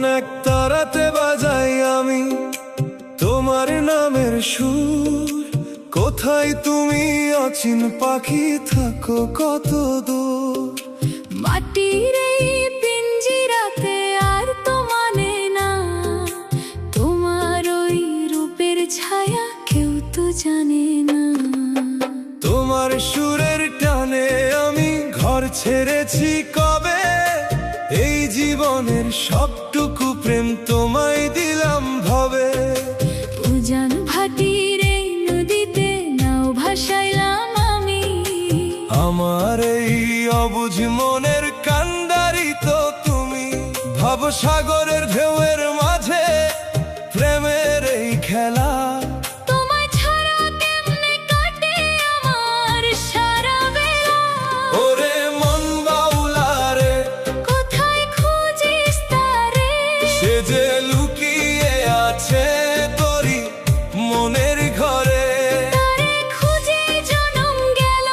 মন এক তারাতে বাজাই আমি তোমার নামের সুর। কোথায় তুমি অচিন পাখি, থাকো কত দূর। মাটির এই পিঞ্জিরাতে আর তো মানে না, তোমার ওই রূপের ছায়া কেউ তো জানে না। তোমার সুরের টানে আমি ঘর ছেড়েছি কবে, এই জীবনের সবটুকু প্রেম তোমায় দিলাম ভবে। উজান ভাটির এই নদীতে নাও ভাসাইলাম আমি, আমার এই অবুঝ মনের কান্ডারি তো তুমি। ভবসাগরের ঢেউয়ের মাঝে প্রেমের এই খেলা, তোমায় ছাড়া কেমনে কাটে আমার সারা বেলা। ওরে মন বাউলা রে, কোথায় খুঁজিস তারে, সে যে লুকিয়ে আছে তোরি মনের ঘরে। তারে খুঁজে জনম গেল,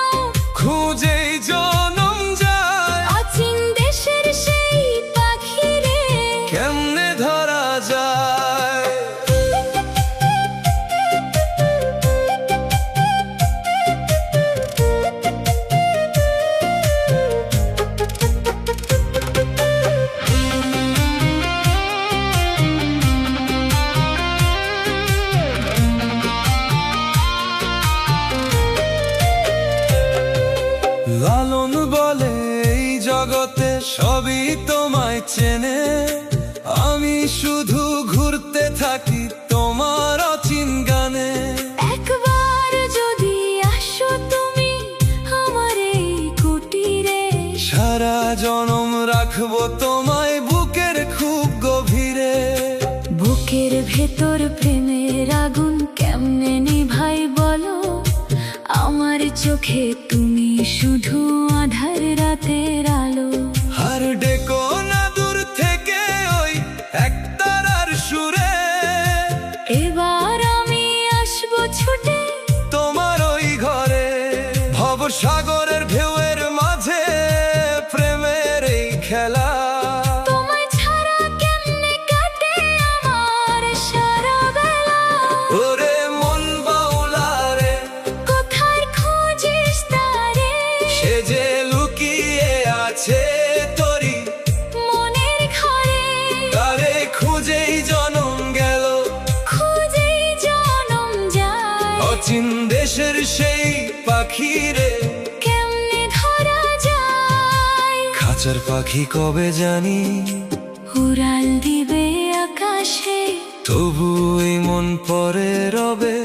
খুঁজেই জনম যায়, অচিন দেশের সেই পাখি রে। কেমনে ধরা যায়। লালন বলে এই জগতে সবই তোমায় চেনে, আমি শুধু ঘুরতে থাকি তোমার অচিন গানে। একবার যদি আসো তুমি আমার এই কুটিরে, সারা জনম রাখবো তোমায় বুকের খুব গভীরে। বুকের ভেতর প্রেমের আগুন কেমনে নিভাই বলো, আমার চোখে তুমি শুধু আধার রাতের আলো। আর ডেকো না দূর থেকে ওই একতারার সুরে, এবার আমি আসবো ছুটে তোমার ওই ঘরে। ভবসাগরের ঢেউয়ের মাঝে প্রেমের এই খেলা, তোমায় ছাড়া কেমনে কাটে আমার সারা বেলা। ওরে মন বাউলা রে, কোথায় খুঁজিস তারে, সে যে লুকিয়ে আছে তোরি মনের ঘরে। তারে খুঁজেই জনম গেল, খুঁজেই জনম যায়, অচিন দেশের সেই পাখি রে। কেমনে ধরা যায়। খাঁচার পাখি কবে জানি উড়াল দিবে আকাশে, তবু এই মন পরে রবে।